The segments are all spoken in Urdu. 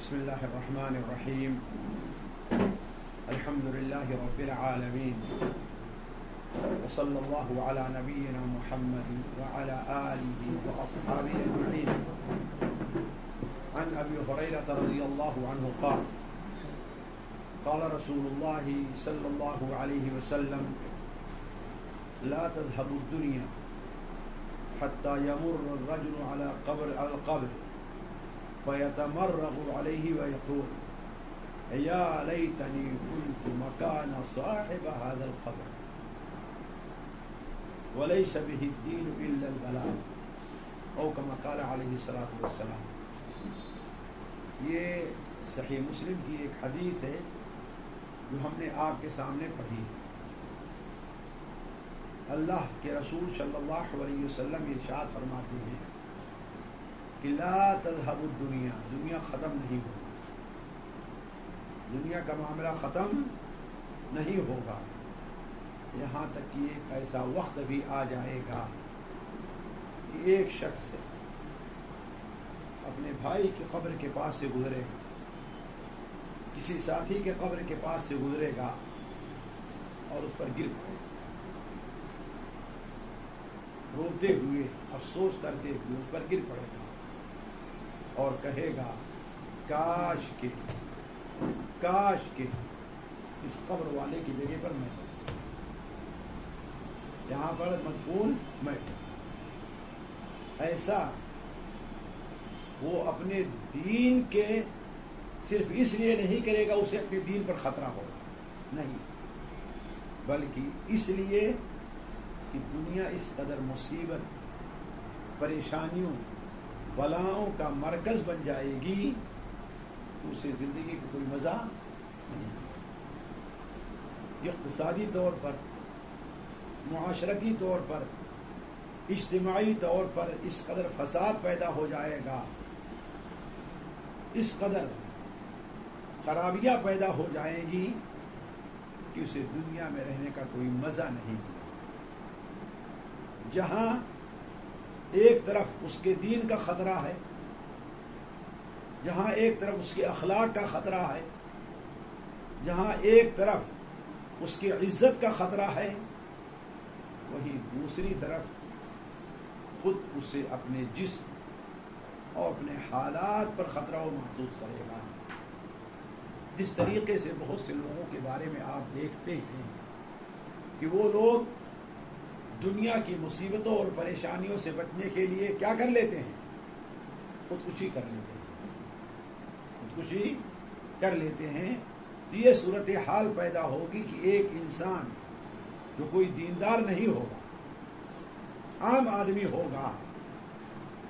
بسم الله الرحمن الرحيم الحمد لله رب العالمين وصلى الله على نبينا محمد وعلى آله وأصحابه أجمعين عن أبي هريرة رضي الله عنه قال قال رسول الله صلى الله عليه وسلم لا تذهب الدنيا حتى يمر الرجل على القبر فيتمرغ عليه ويقول يا ليتني كنت مكان صاحب هذا القبر وليس به الدين إلا البلاء او كما قال عليه الصلاة والسلام. یہ صحیح مسلم کی ایک حدیث ہے جو ہم نے آپ کے سامنے پڑھی. اللہ کے رسول صلی اللہ علیہ وسلم ارشاد فرماتے ہیں کہ لا تذهب الدنیا، دنیا ختم نہیں ہوگی، دنیا کا معاملہ ختم نہیں ہوگا، یہاں تک کہ ایک ایسا وقت بھی آ جائے گا کہ ایک شخص اپنے بھائی کی قبر کے پاس سے گزرے گا، کسی ساتھی کے قبر کے پاس سے گزرے گا اور اس پر گر پڑے گا، روتے ہوئے افسوس کرتے ہوئے اس پر گر پڑے گا اور کہے گا کاش کے اس قبر والے کی جگہ پر میں یہاں پر مدفون میں. ایسا وہ اپنے دین کے صرف اس لیے نہیں کرے گا اسے اپنے دین پر خطرہ ہوگا، نہیں، بلکہ اس لیے کہ دنیا اس قدر مصیبت، پریشانیوں، بلاؤں کا مرکز بن جائے گی تو اسے زندگی کو کوئی مزہ نہیں. اقتصادی طور پر، معاشرتی طور پر، اجتماعی طور پر اس قدر فساد پیدا ہو جائے گا، اس قدر خرابیاں پیدا ہو جائیں گی کہ اسے دنیا میں رہنے کا کوئی مزہ نہیں ملے. جہاں ایک طرف اس کے دین کا خطرہ ہے، جہاں ایک طرف اس کے اخلاق کا خطرہ ہے، جہاں ایک طرف اس کی عزت کا خطرہ ہے، وہیں دوسری طرف خود اسے اپنے جسم اور اپنے حالات پر خطرہ و محسوس کرے گا. جس طریقے سے بہت سے لوگوں کے بارے میں آپ دیکھتے ہیں کہ وہ لوگ دنیا کی مصیبتوں اور پریشانیوں سے بچنے کے لیے کیا کر لیتے ہیں؟ خودکشی کر لیتے ہیں، خودکشی کر لیتے ہیں. تو یہ صورتحال پیدا ہوگی کہ ایک انسان جو کوئی دیندار نہیں ہوگا، عام آدمی ہوگا،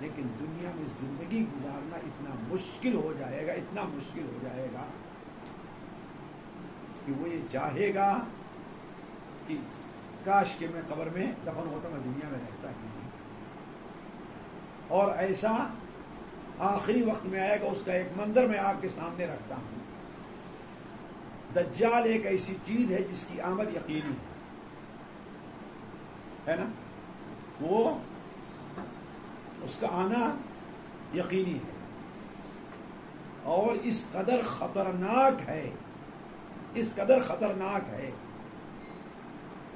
لیکن دنیا میں زندگی گزارنا اتنا مشکل ہو جائے گا، اتنا مشکل ہو جائے گا کہ وہ یہ چاہے گا کہ کاش کہ میں قبر میں دفن ہوتا، میں دنیا میں رہتا ہی نہیں. اور ایسا آخری وقت میں آئے گا. اس کا ایک منظر میں آپ کے سامنے رکھتا ہوں. دجال ایک ایسی چیز ہے جس کی آمد یقینی ہے نا، وہ اس کا آنا یقینی ہے اور اس قدر خطرناک ہے، اس قدر خطرناک ہے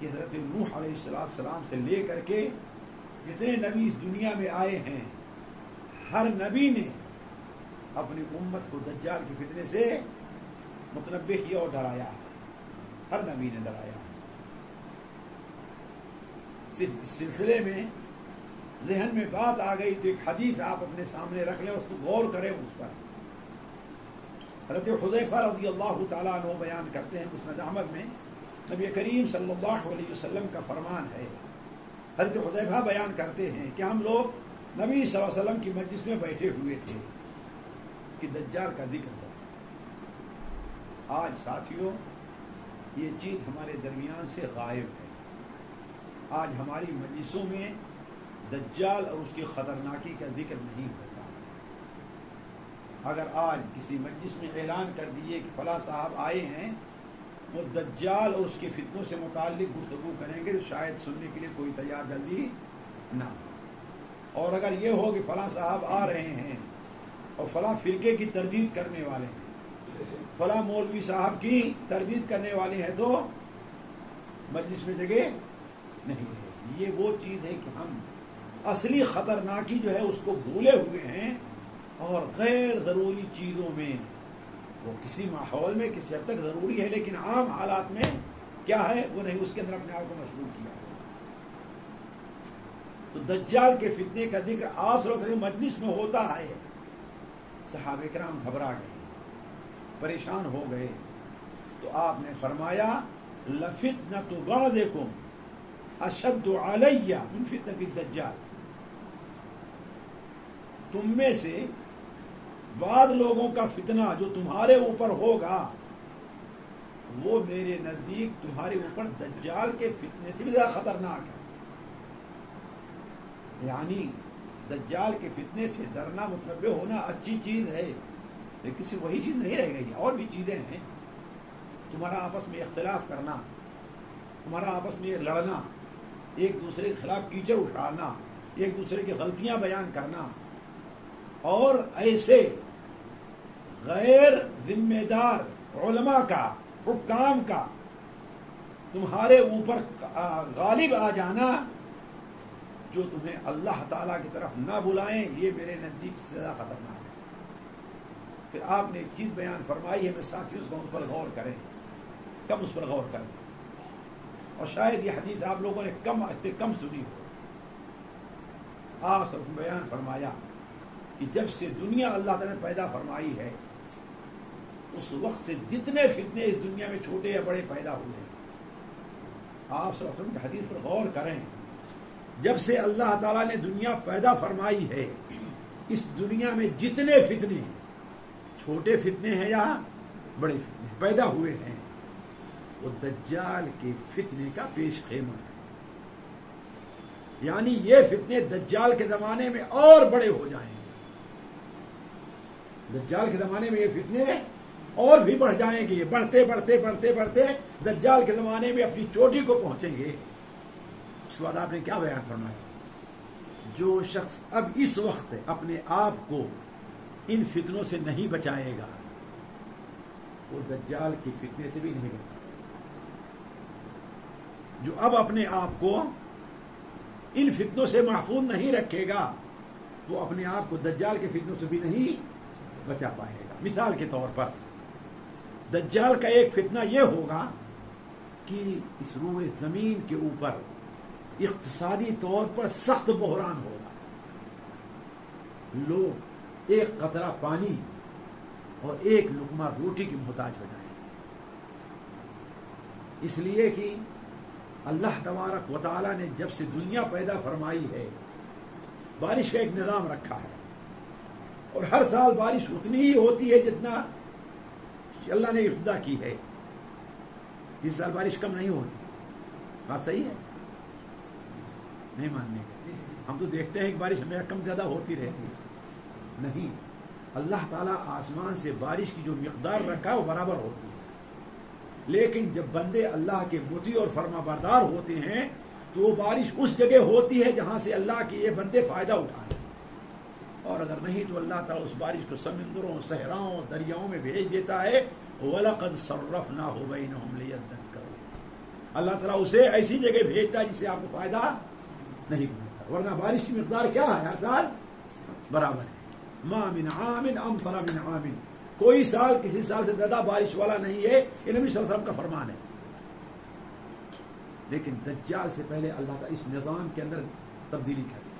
کہ حضرت نوح علیہ السلام سے لے کر کے جتنے نبی اس دنیا میں آئے ہیں، ہر نبی نے اپنی امت کو دجال کے فتنے سے متنبہ کیا اور ڈرایا، ہر نبی نے ڈرایا. صرف اس سلسلے میں ذہن میں بات آ گئی تو ایک حدیث آپ اپنے سامنے رکھ لیں، اس کو غور کریں اس پر. حضرت حذیفہ رضی اللہ تعالیٰ عنہ بیان کرتے ہیں مسند احمد میں، نبی کریم صلی اللہ علیہ وسلم کا فرمان ہے. حضرت حذیفہ بیان کرتے ہیں کہ ہم لوگ نبی صلی اللہ علیہ وسلم کی مجلس میں بیٹھے ہوئے تھے کہ دجال کا ذکر ہو. آج ساتھیوں یہ چیز ہمارے درمیان سے غائب ہے. آج ہماری مجلسوں میں دجال اور اس کی خطرناکی کا ذکر نہیں ہوتا. اگر آج کسی مجلس میں اعلان کر دیے کہ فلاں صاحب آئے ہیں، وہ دجال اور اس کے فتنوں سے متعلق گفتگو کریں گے، تو شاید سننے کے لیے کوئی تیار جلدی نہ ہو. اور اگر یہ ہو کہ فلاں صاحب آ رہے ہیں اور فلاں فرقے کی تردید کرنے والے ہیں، فلاں مولوی صاحب کی تردید کرنے والے ہیں، تو مجلس میں جگہ نہیں رہے۔ یہ وہ چیز ہے کہ ہم اصلی خطرناکی جو ہے اس کو بھولے ہوئے ہیں، اور غیر ضروری چیزوں میں، وہ کسی ماحول میں کسی حد تک ضروری ہے لیکن عام حالات میں کیا ہے وہ نہیں، اس کے اندر اپنے آپ کو مشغول کیا۔ تو دجال کے فتنے کا ذکر آپ صلی اللہ علیہ وسلم مجلس میں ہوتا ہے، صحابہ کرام گھبرا گئے، پریشان ہو گئے، تو آپ نے فرمایا لفتنۃ بعضکم اشد علی من فتنۃ الدجال، تم میں سے بعض لوگوں کا فتنہ جو تمہارے اوپر ہوگا وہ میرے نزدیک تمہارے اوپر دجال کے فتنے سے بھی زیادہ خطرناک ہے۔ یعنی دجال کے فتنے سے ڈرنا متنبہ ہونا اچھی چیز ہے، لیکن صرف وہی چیز نہیں رہ گئی، اور بھی چیزیں ہیں۔ تمہارا آپس میں اختلاف کرنا، تمہارا آپس میں لڑنا، ایک دوسرے کے خلاف کیچڑ اٹھانا، ایک دوسرے کی غلطیاں بیان کرنا، اور ایسے غیر ذمہ دار علماء کا، حکام کا تمہارے اوپر غالب آ جانا جو تمہیں اللہ تعالیٰ کی طرف نہ بلائیں، یہ میرے نزدیک سے زیادہ خطرناک ہے۔ پھر آپ نے ایک چیز بیان فرمائی ہے، میں ساتھیوں کو اس پر غور کریں، کم اس پر غور کریں، اور شاید یہ حدیث آپ لوگوں نے کم سنی ہو۔ آپ سب نے بیان فرمایا کہ جب سے دنیا اللہ تعالیٰ نے پیدا فرمائی ہے اس وقت سے جتنے فتنے اس دنیا میں چھوٹے یا بڑے پیدا ہوئے ہیں، آپ صلی اللہ علیہ وسلم کی حدیث پر غور کریں، جب سے اللہ تعالیٰ نے دنیا پیدا فرمائی ہے اس دنیا میں جتنے فتنے، چھوٹے فتنے ہیں یا بڑے فتنے پیدا ہوئے ہیں، وہ دجال کے فتنے کا پیش خیمہ ہے۔ یعنی یہ فتنے دجال کے زمانے میں اور بڑے ہو جائیں گے، دجال کے زمانے میں یہ فتنے اور بھی بڑھ جائیں گے، بڑھتے بڑھتے بڑھتے بڑھتے دجال کے زمانے میں اپنی چوٹی کو پہنچیں گے۔ اس کے بعد آپ نے کیا بیان فرمایا؟ جو شخص اب اس وقت اپنے آپ کو ان فتنوں سے نہیں بچائے گا وہ دجال کی فتنے سے بھی نہیں بچائے گا۔ جو اب اپنے آپ کو ان فتنوں سے محفوظ نہیں رکھے گا وہ اپنے آپ کو دجال کے فتنوں سے بھی نہیں بچا پائے گا۔ مثال کے طور پر دجال کا ایک فتنہ یہ ہوگا کہ اس روئے زمین کے اوپر اقتصادی طور پر سخت بحران ہوگا، لوگ ایک قطرہ پانی اور ایک لقمہ روٹی کی محتاج ہو جائیں گے، اس لیے کہ اللہ تبارک و تعالی نے جب سے دنیا پیدا فرمائی ہے بارش کا ایک نظام رکھا ہے، اور ہر سال بارش اتنی ہی ہوتی ہے جتنا اللہ نے ابتدا کی ہے۔ اس سال بارش کم نہیں ہوتی، بات صحیح ہے؟ نہیں ماننے کا، ہم تو دیکھتے ہیں کہ بارش ہمیں کم زیادہ ہوتی رہتی ہے، نہیں، اللہ تعالیٰ آسمان سے بارش کی جو مقدار رکھا ہے وہ برابر ہوتی ہے، لیکن جب بندے اللہ کے مطیع اور فرما بردار ہوتے ہیں تو وہ بارش اس جگہ ہوتی ہے جہاں سے اللہ کے یہ بندے فائدہ اٹھائیں، اور اگر نہیں تو اللہ تعالیٰ اس بارش کو سمندروں، صحراؤں، دریاؤں میں بھیج دیتا ہے۔ وَلَقَدْ صَرَّفْنَاهُ بَيْنَهُمْ لِيَذَّكَّرُوا، اللہ تعالیٰ اسے ایسی جگہ بھیجتا ہے جس سے آپ کو فائدہ نہیں ملتا، ورنہ بارش کی مقدار کیا ہے؟ ہر سال برابر ہے۔ مَا مِنْ عَامٍ أَمْطَرَ مِنْ عَامٍ، کوئی سال کسی سال سے زیادہ بارش والا نہیں ہے، یہ نبی صلی اللہ علیہ وسلم کا فرمان ہے۔ لیکن دجال سے پہلے اللہ تعالیٰ اس نظام کے اندر تبدیلی کر دے،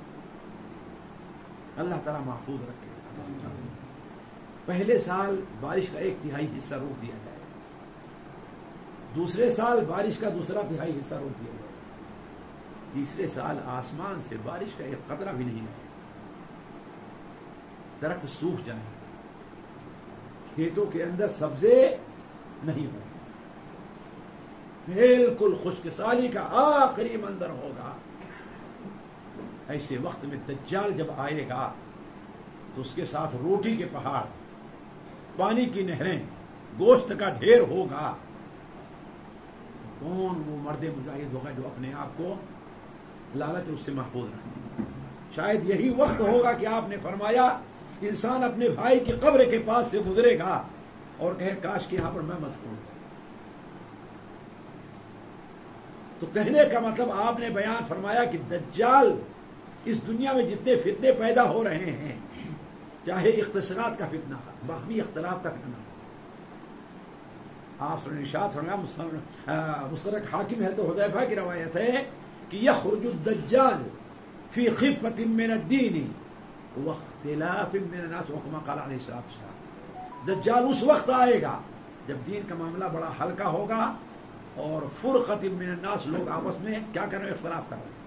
اللہ تعالیٰ محفوظ رکھے۔ پہلے سال بارش کا 1/3 حصہ روک دیا جائے، دوسرے سال بارش کا 2/3 حصہ روک دیا جائے، تیسرے سال آسمان سے بارش کا ایک قطرہ بھی نہیں آئے، درخت سوکھ جائیں، کھیتوں کے اندر سبزے نہیں ہوں، بالکل خشک سالی کا آخری منظر ہوگا۔ ایسے وقت میں دجال جب آئے گا تو اس کے ساتھ روٹی کے پہاڑ، پانی کی نہریں، گوشت کا ڈھیر ہوگا، کون وہ مرد مجاہد ہوگا جو اپنے آپ کو لالچ اس سے محفوظ رکھے؟ شاید یہی وقت ہوگا کہ آپ نے فرمایا انسان اپنے بھائی کی قبر کے پاس سے گزرے گا اور کہے کاش کہ یہاں پر میں مدفون ہوں. تو کہنے کا مطلب آپ نے بیان فرمایا کہ دجال اس دنیا میں جتنے فتنے پیدا ہو رہے ہیں، چاہے اختصارات کا فتنہ، باہمی اختلاف کا فتنہ، آپ نے ارشاد فرمایا مستدرک حاکم ہے تو حذیفہ کی روایت ہے کہ یخرج الدجال فی خفۃ من الدین واختلاف من الناس، وکما قال علیہ السلام. دجال اس وقت آئے گا جب دین کا معاملہ بڑا ہلکا ہوگا اور فرقۃ من الناس، لوگ آپس میں کیا کر رہے ہیں؟ اختلاف کر رہے ہیں.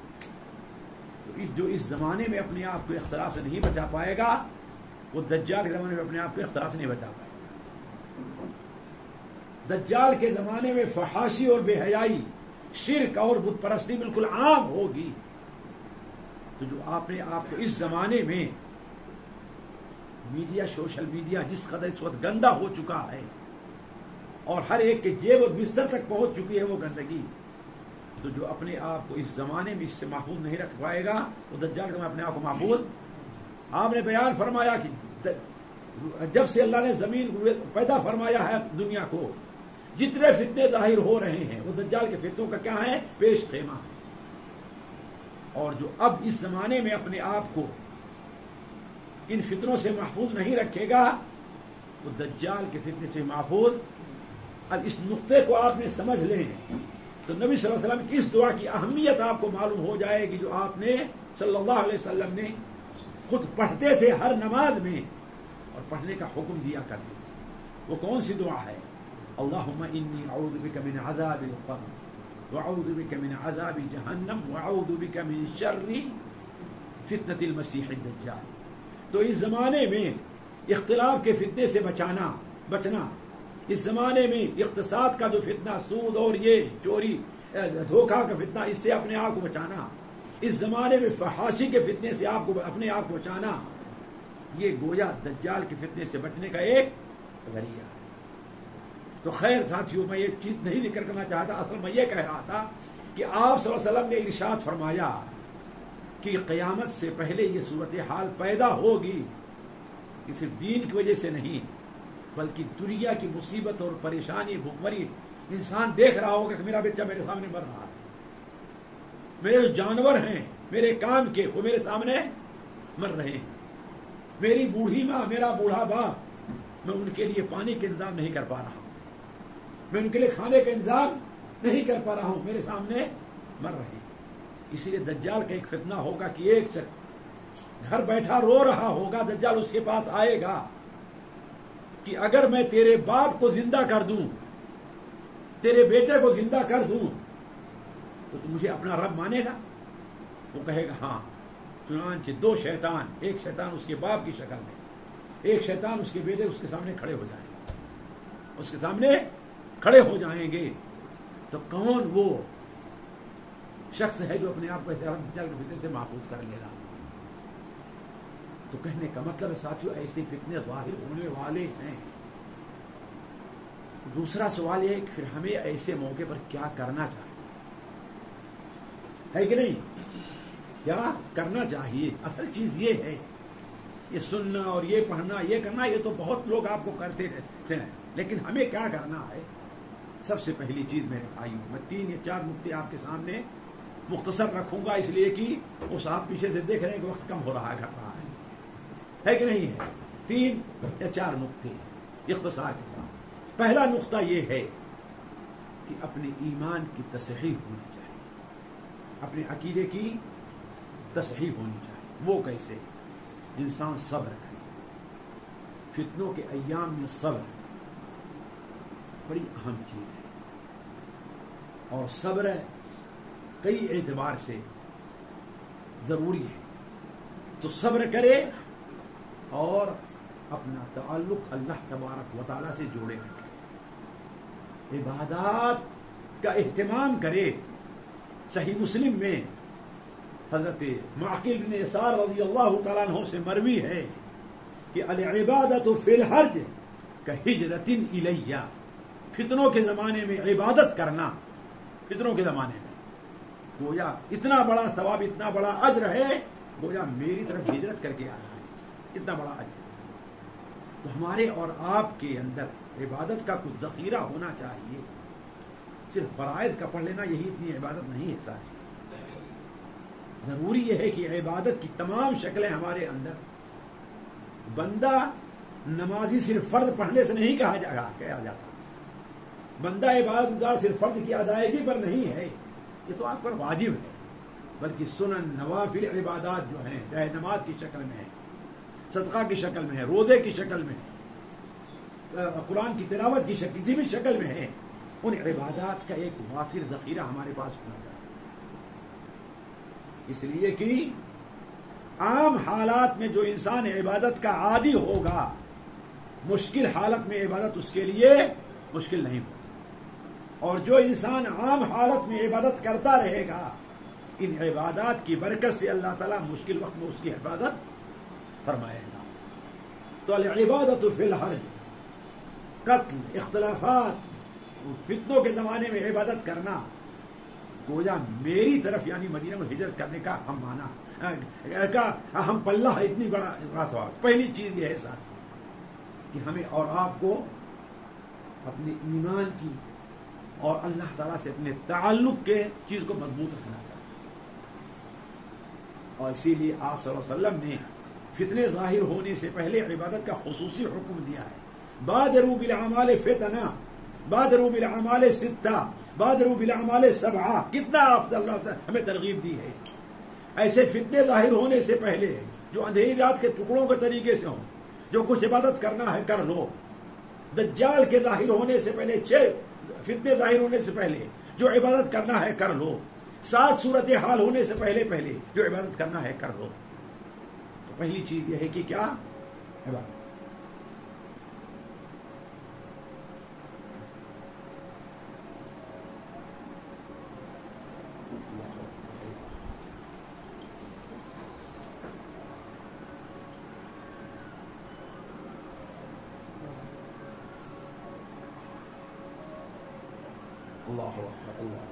تو جو اس زمانے میں اپنے آپ کو اختلاف سے نہیں بچا پائے گا، وہ دجال کے زمانے میں اپنے آپ کو اختلاف سے نہیں بچا پائے گا. دجال کے زمانے میں فحاشی اور بے حیائی، شرک اور بت پرستی بالکل عام ہوگی. تو جو آپ نے آپ کو اس زمانے میں میڈیا، سوشل میڈیا جس قدر اس وقت گندا ہو چکا ہے اور ہر ایک کے جیب اور بستر تک پہنچ چکی ہے وہ گندگی، تو جو اپنے آپ کو اس زمانے میں اس سے محفوظ نہیں رکھ پائے گا وہ دجال کے اپنے آپ کو محفوظ. آپ نے بیان فرمایا کہ جب سے اللہ نے زمین پیدا فرمایا ہے دنیا کو، جتنے فتنے ظاہر ہو رہے ہیں وہ دجال کے فتنوں کا کیا ہے؟ پیش خیمہ ہے. اور جو اب اس زمانے میں اپنے آپ کو ان فتنوں سے محفوظ نہیں رکھے گا وہ دجال کے فتنے سے محفوظ. اب اس نقطے کو آپ نے سمجھ لیں تو نبی صلی اللہ علیہ وسلم کی اس دعا کی اہمیت آپ کو معلوم ہو جائے گی، جو آپ نے صلی اللہ علیہ وسلم نے خود پڑھتے تھے ہر نماز میں اور پڑھنے کا حکم دیا کرتے تھے. وہ کون سی دعا ہے؟ اللہم انی اعوذ بک من عذاب القبر واعوذ بک من عذاب جہنم واعوذ بک من شر فتنۃ المسیح الدجال. تو اس زمانے میں اختلاف کے فتنے سے بچنا، اس زمانے میں اقتصاد کا جو فتنہ، سود اور یہ چوری دھوکہ کا فتنہ، اس سے اپنے آپ کو بچانا، اس زمانے میں فحاشی کے فتنے سے اپنے آپ کو بچانا، یہ گویا دجال کے فتنے سے بچنے کا ایک ذریعہ. تو خیر ساتھیوں، میں یہ چیز نہیں ذکر کرنا چاہتا، اصل میں یہ کہہ رہا تھا کہ آپ صلی اللہ علیہ وسلم نے ارشاد فرمایا کہ قیامت سے پہلے یہ صورتحال پیدا ہوگی کہ صرف دین کی وجہ سے نہیں بلکہ دنیا کی مصیبت اور پریشانی، بھوکمری، انسان دیکھ رہا ہوگا کہ میرا بچہ میرے سامنے مر رہا ہے، میرے جو جانور ہیں میرے کام کے وہ میرے سامنے مر رہے ہیں، میری بوڑھی ماں، میرا بوڑھا باپ، میں ان کے لیے پانی کا انتظام نہیں کر پا رہا ہوں، میں ان کے لیے کھانے کا انتظام نہیں کر پا رہا ہوں، میرے سامنے مر رہے ہیں. اسی لیے دجال کا ایک فتنہ ہوگا کہ ایک شخص گھر بیٹھا رو رہا ہوگا، دجال اس کے پاس آئے گا کہ اگر میں تیرے باپ کو زندہ کر دوں، تیرے بیٹے کو زندہ کر دوں تو مجھے اپنا رب مانے گا؟ وہ کہے گا ہاں. چنانچہ دو شیطان، ایک شیطان اس کے باپ کی شکل میں، ایک شیطان اس کے بیٹے اس کے سامنے کھڑے ہو جائیں گے، اس کے سامنے کھڑے ہو جائیں گے. تو کون وہ شخص ہے جو اپنے آپ کو دجال کے فتنے سے محفوظ کر لے گا؟ تو کہنے کا مطلب ہے ساتھیوں، ایسے فتنے ظاہر ہونے والے ہیں. دوسرا سوال یہ ہے کہ پھر ہمیں ایسے موقع پر کیا کرنا چاہیے، ہے کہ نہیں؟ کیا کرنا چاہیے؟ اصل چیز یہ ہے، یہ سننا اور یہ پڑھنا، یہ کرنا، یہ تو بہت لوگ آپ کو کرتے رہتے ہیں، لیکن ہمیں کیا کرنا ہے؟ سب سے پہلی چیز میرے بھائیوں، میں 3 یا 4 نقطے آپ کے سامنے مختصر رکھوں گا، اس لیے کہ وہ صاحب پیچھے سے دیکھ رہے ہیں کہ وقت کم ہو رہا ہے، گھٹ رہا ہے کہ نہیں ہے؟ 3 یا 4 نقطے اختصار کے ساتھ. پہلا نقطہ یہ ہے کہ اپنے ایمان کی تصحیح ہونی چاہیے، اپنے عقیدے کی تصحیح ہونی چاہیے. وہ کیسے؟ انسان صبر کرے. فتنوں کے ایام میں صبر بڑی اہم چیز ہے، اور صبر کئی اعتبار سے ضروری ہے. تو صبر کرے اور اپنا تعلق اللہ تبارک و تعالیٰ سے جوڑے رکھے، عبادات کا اہتمام کرے. صحیح مسلم میں حضرت معقل بن یسار رضی اللہ تعالیٰ عنہ سے مروی ہے کہ العبادۃ فی الحرج کہجرۃ الیہ. فتنوں کے زمانے میں عبادت کرنا، فتنوں کے زمانے میں گویا اتنا بڑا ثواب، اتنا بڑا اجر ہے، گویا میری طرف ہجرت کر کے آ رہا ہے، اتنا بڑا اجر. تو ہمارے اور آپ کے اندر عبادت کا کچھ ذخیرہ ہونا چاہیے. صرف فرائض کا پڑھ لینا یہی اتنی عبادت نہیں ہے ساتھ. ضروری یہ ہے کہ عبادت کی تمام شکلیں ہمارے اندر. بندہ نمازی صرف فرض پڑھنے سے نہیں کہا جاتا. بندہ عبادت گزار صرف فرض کی ادائیگی پر نہیں ہے، یہ تو آپ پر واجب ہے، بلکہ سنن نوافل عبادات جو ہیں، چاہے نماز کی شکل میں ہے، صدقہ کی شکل میں ہے، روزے کی شکل میں ہے، قرآن کی تلاوت کی شکل، کسی بھی شکل میں ہے، ان عبادات کا ایک وافر ذخیرہ ہمارے پاس ہونا چاہیے. اس لیے کہ عام حالات میں جو انسان عبادت کا عادی ہوگا، مشکل حالت میں عبادت اس کے لیے مشکل نہیں ہوگی. اور جو انسان عام حالت میں عبادت کرتا رہے گا، ان عبادات کی برکت سے اللہ تعالیٰ مشکل وقت میں اس کی حفاظت فرمائے گا. تو العبادت فی الحرج، قتل، اختلافات، فتنوں کے زمانے میں عبادت کرنا، گویا میری طرف یعنی مدینہ میں ہجرت کرنے کا ہم مانا کا ہم پلہ ہے اتنی بڑا تھا. پہلی چیز یہ ہے ساتھ کہ ہمیں اور آپ کو اپنے ایمان کی اور اللہ تعالیٰ سے اپنے تعلق کے چیز کو مضبوط رکھنا چاہیے. اور اسی لیے آپ صلی اللہ علیہ وسلم نے فتنے ظاہر ہونے سے پہلے عبادت کا خصوصی حکم دیا ہے. بادروا بالاعمال فتنہ، بادروا بالاعمال ستہ، بادروا بالاعمال سبعہ. کتنا آپ اللہ ہمیں ترغیب دی ہے. ایسے فتنے ظاہر ہونے سے پہلے جو اندھیری رات کے ٹکڑوں کے طریقے سے ہوں، جو کچھ عبادت کرنا ہے کر لو. دجال کے ظاہر ہونے سے پہلے، 6 فتنے ظاہر ہونے سے پہلے جو عبادت کرنا ہے کر لو. 7 صورتحال ہونے سے پہلے جو عبادت کرنا ہے کر لو. تو پہلی چیز یہ ہے کہ کیا عبادت. اللہ اکبر. اللہ